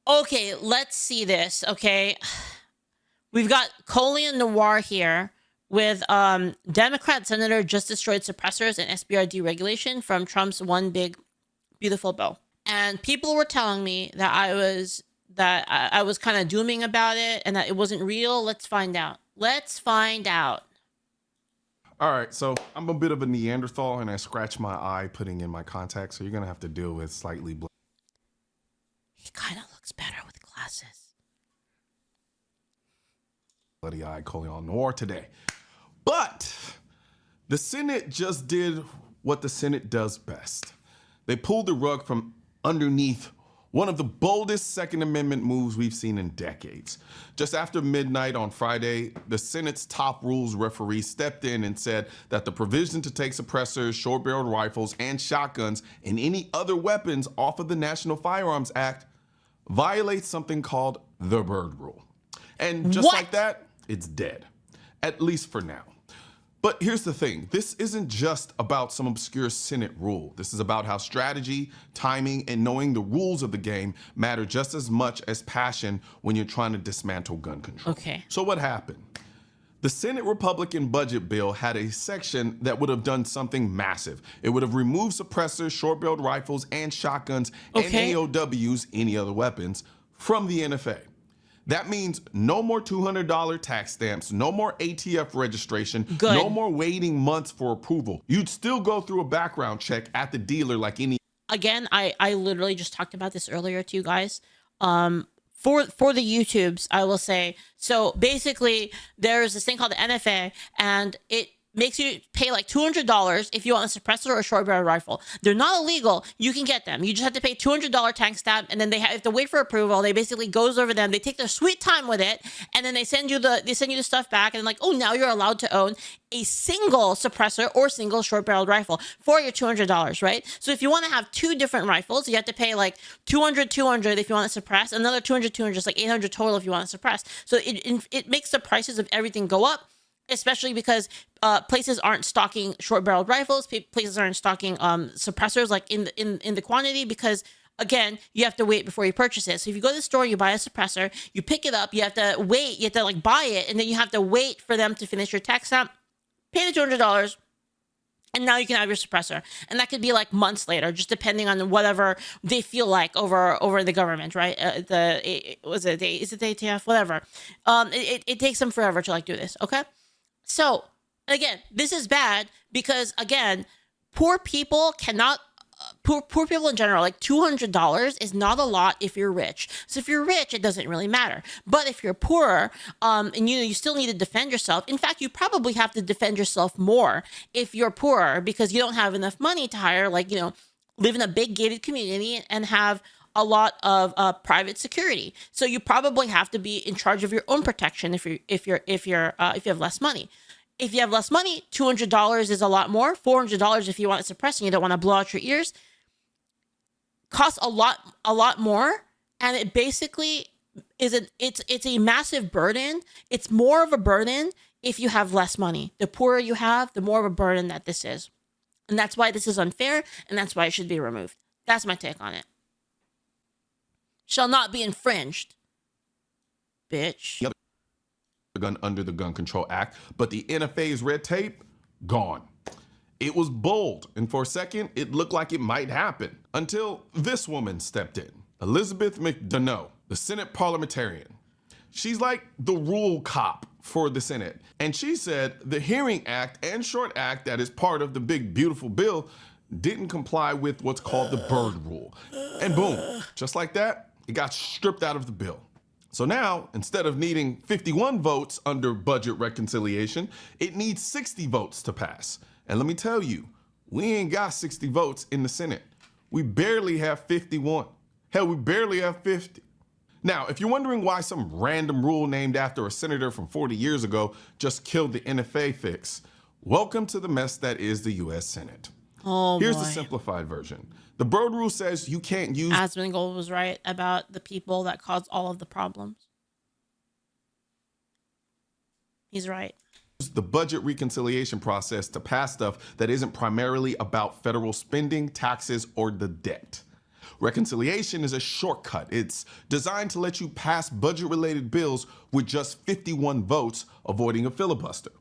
Okay, let's see this. Okay, we've got Colin Noir here with Democrat senator just destroyed suppressors and SBR deregulation from Trump's one big beautiful bill. And people were telling me that I was kind of dooming about it and that it wasn't real. Let's find out. Let's find out. All right, so I'm a bit of a Neanderthal and I scratched my eye putting in my contacts, so you're gonna have to deal with slightly He kind of looks better with glasses. bloody-eyed Colin Noir today. But the Senate just did what the Senate does best. They pulled the rug from underneath one of the boldest Second Amendment moves we've seen in decades. Just after midnight on Friday, the Senate's top rules referee stepped in and said that the provision to take suppressors, short-barreled rifles, and shotguns and any other weapons off of the National Firearms Act violates something called the Byrd Rule. And just like that, it's dead, at least for now. But here's the thing, this isn't just about some obscure Senate rule. This is about how strategy, timing, and knowing the rules of the game matter just as much as passion when you're trying to dismantle gun control. Okay. So what happened? The Senate Republican budget bill had a section that would have done something massive. It would have removed suppressors, short-barreled rifles, and shotguns, and AOWs, any other weapons, from the NFA. That means no more $200 tax stamps, no more ATF registration, no more waiting months for approval. You'd still go through a background check at the dealer like any. Again, I literally just talked about this earlier to you guys. For the YouTubes, I will say, so basically there's this thing called the NFA and it makes you pay like $200 if you want a suppressor or a short barrel rifle. They're not illegal. You can get them. You just have to pay $200 tax stamp, and then they have to wait for approval. They basically goes over them. They take their sweet time with it, and then they send you the stuff back, and like, oh, now you're allowed to own a single suppressor or single short barreled rifle for your $200, right? So if you want to have two different rifles, you have to pay like $200 if you want to suppress, another $200, just like $800 total if you want to suppress. So it makes the prices of everything go up, especially because places aren't stocking short-barreled rifles. Places aren't stocking suppressors like in the quantity because, again, you have to wait before you purchase it. So if you go to the store, you buy a suppressor, you pick it up, you have to wait, you have to like buy it, and then you have to wait for them to finish your tax stamp, pay the $200, and now you can have your suppressor. And that could be like months later, just depending on whatever they feel like over the government, right? Is it the ATF? Whatever. It takes them forever to like do this, okay? So, again, this is bad because, again, poor people cannot, poor people in general, like $200 is not a lot if you're rich. So if you're rich, it doesn't really matter. But if you're poorer, and you still need to defend yourself. In fact, you probably have to defend yourself more if you're poorer because you don't have enough money to hire, like, live in a big gated community and have a lot of private security. So you probably have to be in charge of your own protection if you have less money. If you have less money, $200 is a lot more. $400 if you want to suppress and you don't want to blow out your ears. Costs a lot more, and it basically it's a massive burden. It's more of a burden if you have less money. The poorer you have, the more of a burden that this is. And that's why this is unfair, and that's why it should be removed. That's my take on it. Shall not be infringed, bitch. The gun under the Gun Control Act, but the NFA's red tape, gone. It was bold, and for a second, it looked like it might happen, until this woman stepped in. Elizabeth MacDonough, the Senate parliamentarian. She's like the rule cop for the Senate, and she said the Hearing Act and Short Act that is part of the big, beautiful bill didn't comply with what's called the Byrd Rule. And boom, just like that, it got stripped out of the bill. So now, instead of needing 51 votes under budget reconciliation, it needs 60 votes to pass. And let me tell you, we ain't got 60 votes in the Senate. We barely have 51. Hell, we barely have 50. Now, if you're wondering why some random rule named after a senator from 40 years ago just killed the NFA fix, welcome to the mess that is the U.S. Senate. Oh, Here's boy. the simplified version. The Byrd Rule says you can't use... Asmongold was right about the people that caused all of the problems. He's right. The budget reconciliation process to pass stuff that isn't primarily about federal spending, taxes, or the debt. Reconciliation is a shortcut. It's designed to let you pass budget-related bills with just 51 votes, avoiding a filibuster.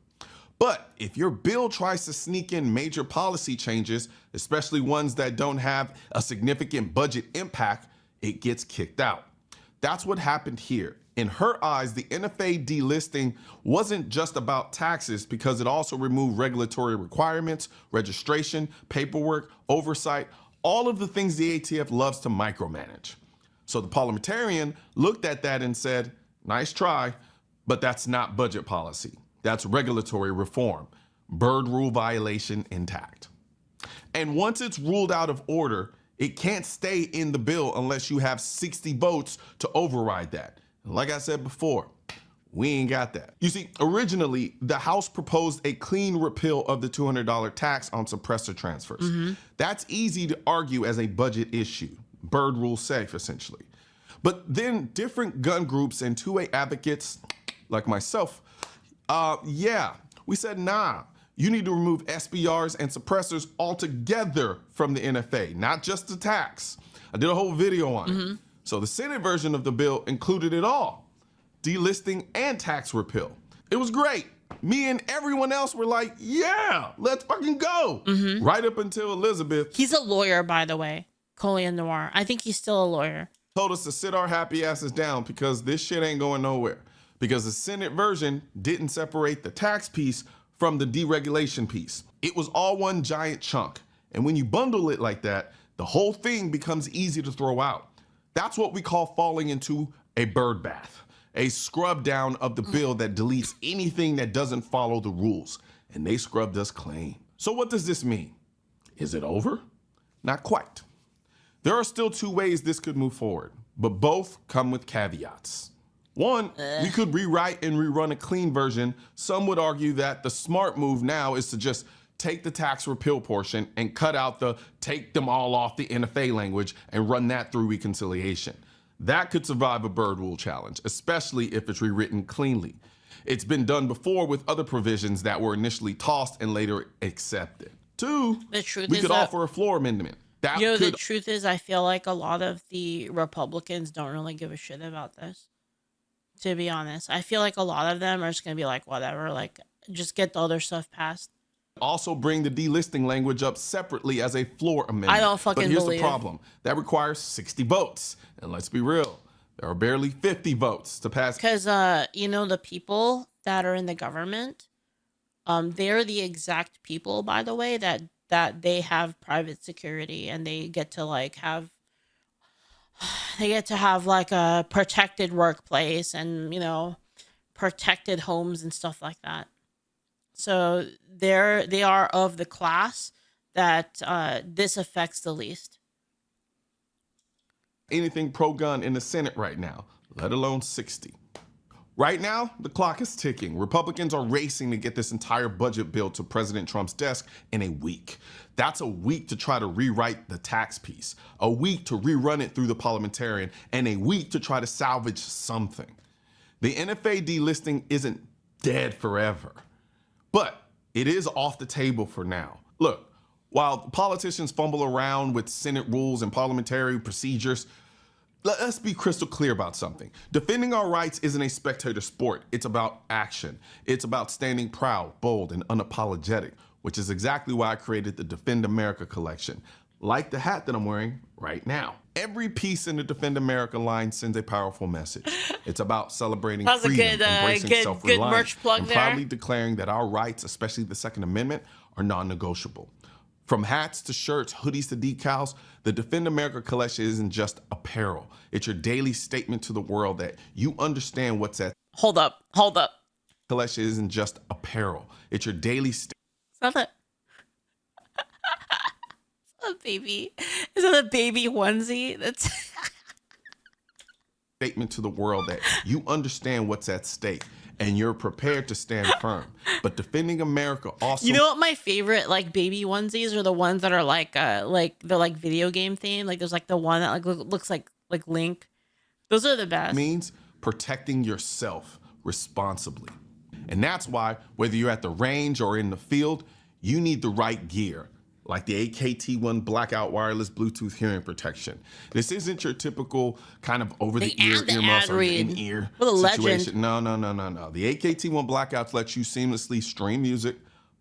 But if your bill tries to sneak in major policy changes, especially ones that don't have a significant budget impact, it gets kicked out. That's what happened here. In her eyes, the NFA delisting wasn't just about taxes because it also removed regulatory requirements, registration, paperwork, oversight, all of the things the ATF loves to micromanage. So the parliamentarian looked at that and said, nice try, but that's not budget policy. That's regulatory reform. Byrd Rule violation intact. And once it's ruled out of order, it can't stay in the bill unless you have 60 votes to override that. And like I said before, we ain't got that. You see, originally, the House proposed a clean repeal of the $200 tax on suppressor transfers. That's easy to argue as a budget issue. Byrd Rule safe, essentially. But then different gun groups and 2A advocates, like myself, we said, nah, you need to remove SBRs and suppressors altogether from the NFA, not just the tax. I did a whole video on it. So the Senate version of the bill included it all, delisting and tax repeal. It was great. Me and everyone else were like, yeah, let's fucking go. Right up until Elizabeth. He's a lawyer, by the way, Colin Noir. I think he's still a lawyer. Told us to sit our happy asses down because this shit ain't going nowhere. Because the Senate version didn't separate the tax piece from the deregulation piece. It was all one giant chunk. And when you bundle it like that, the whole thing becomes easy to throw out. That's what we call falling into a bird bath, a scrub down of the bill that deletes anything that doesn't follow the rules. And they scrubbed us clean. So what does this mean? Is it over? Not quite. There are still two ways this could move forward, but both come with caveats. One, we could rewrite and rerun a clean version. Some would argue that the smart move now is to just take the tax repeal portion and cut out the take them all off the NFA language and run that through reconciliation. That could survive a Byrd Rule challenge, especially if it's rewritten cleanly. It's been done before with other provisions that were initially tossed and later accepted. Two, we could offer a floor amendment. The truth is, I feel like a lot of the Republicans don't really give a shit about this. To be honest, I feel like a lot of them are just going to be like, whatever, like, just get the other stuff passed. Also bring the delisting language up separately as a floor amendment. I don't fucking believe it. But here's the problem. That requires 60 votes. And let's be real, there are barely 50 votes to pass. Because, the people that are in the government, they're the exact people, by the way, that they have private security and they get to have like a protected workplace and, protected homes and stuff like that. So they are of the class that this affects the least. Anything pro-gun in the Senate right now, let alone 60. Right now, the clock is ticking. Republicans are racing to get this entire budget bill to President Trump's desk in a week. That's a week to try to rewrite the tax piece, a week to rerun it through the parliamentarian, and a week to try to salvage something. The NFA delisting isn't dead forever, but it is off the table for now. Look, while politicians fumble around with Senate rules and parliamentary procedures, let's be crystal clear about something. Defending our rights isn't a spectator sport. It's about action. It's about standing proud, bold, and unapologetic, which is exactly why I created the Defend America collection, like the hat that I'm wearing right now. Every piece in the Defend America line sends a powerful message. It's about celebrating freedom, embracing self-reliance, and proudly declaring that our rights, especially the Second Amendment, are non-negotiable. From hats to shirts, hoodies to decals, the Defend America collection isn't just apparel. It's your daily statement to the world that you understand what's at. Hold up. Collection isn't just apparel. It's your daily statement. It's not a baby. Is that a baby onesie? That's statement to the world that you understand what's at stake and you're prepared to stand firm. But Defending America also... You know what my favorite baby onesies are? The ones that are they're video game themed. Like there's the one that looks like Link. Those are the best. Means protecting yourself responsibly. And that's why whether you're at the range or in the field, you need the right gear. like the AKT1 blackout wireless Bluetooth hearing protection. This isn't your typical kind of over-the-ear earmuffs or in-ear situation. No. The AKT1 blackouts let you seamlessly stream music,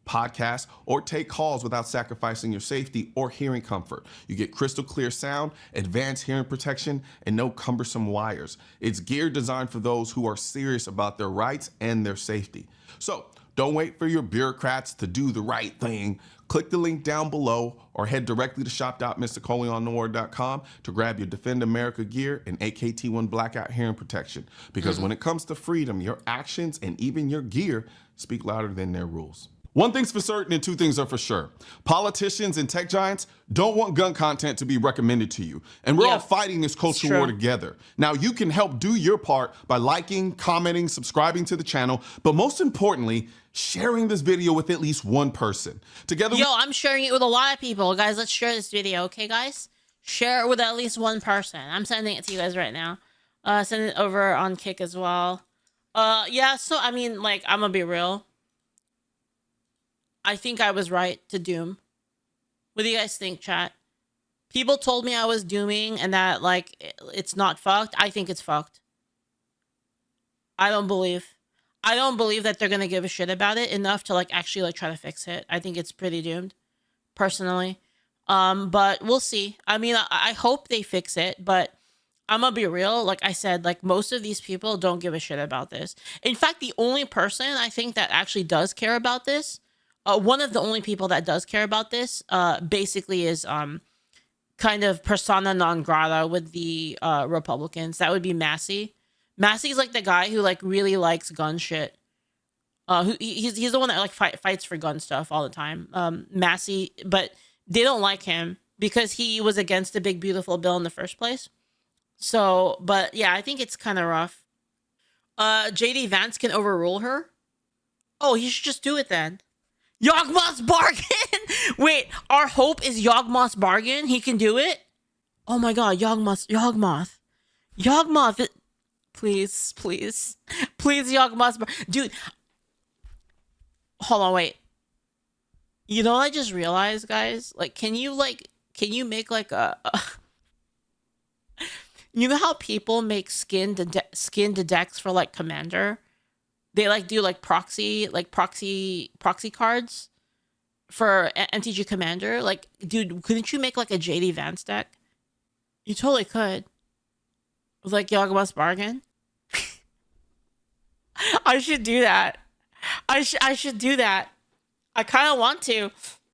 podcast, or take calls without sacrificing your safety or hearing comfort. You get crystal clear sound, advanced hearing protection, and no cumbersome wires. It's gear designed for those who are serious about their rights and their safety. So don't wait for your bureaucrats to do the right thing. Click the link down below or head directly to shop.mrcolinnoir.com to grab your Defend America gear and AKT1 blackout hearing protection. Because when it comes to freedom, your actions and even your gear speak louder than their rules. One thing's for certain and two things are for sure. Politicians and tech giants don't want gun content to be recommended to you. And we're all fighting this culture war together. Now, you can help do your part by liking, commenting, subscribing to the channel, but most importantly, sharing this video with at least one person. Together, I'm sharing it with a lot of people. Guys, let's share this video, okay, guys? Share it with at least one person. I'm sending it to you guys right now. Send it over on Kick as well. Yeah, so, I mean, like, I'm gonna be real. I think I was right to doom. What do you guys think, chat? People told me I was dooming and that, like, it's not fucked. I think it's fucked. I don't believe that they're gonna give a shit about it enough to, like, actually, like, try to fix it. I think it's pretty doomed, personally. But we'll see. I mean, I hope they fix it, but I'm gonna be real. Like I said, like, most of these people don't give a shit about this. In fact, the only person I think that actually does care about this, one of the only people that does care about this, basically is kind of persona non grata with the Republicans. That would be Massey. Massey's like the guy who, like, really likes gun shit. He's the one that, like, fights for gun stuff all the time. Massey, but they don't like him because he was against the big beautiful bill in the first place. So, but yeah, I think it's kind of rough. JD Vance can overrule her. Oh, he should just do it then. Yawgmoth's bargain. Wait, our hope is Yawgmoth's bargain. He can do it. Oh my god, Yawgmoth. Please, Yawgmoth's dude. Hold on, wait. You know what I just realized, guys? Like, can you make like a you know how people make skin to decks for, like, Commander? They, like, do, like, proxy cards for MTG Commander. Like, dude, couldn't you make, like, a JD Vance deck? You totally could. With, like, Yawgmoth's bargain. I should do that. I should do that. I kind of want to.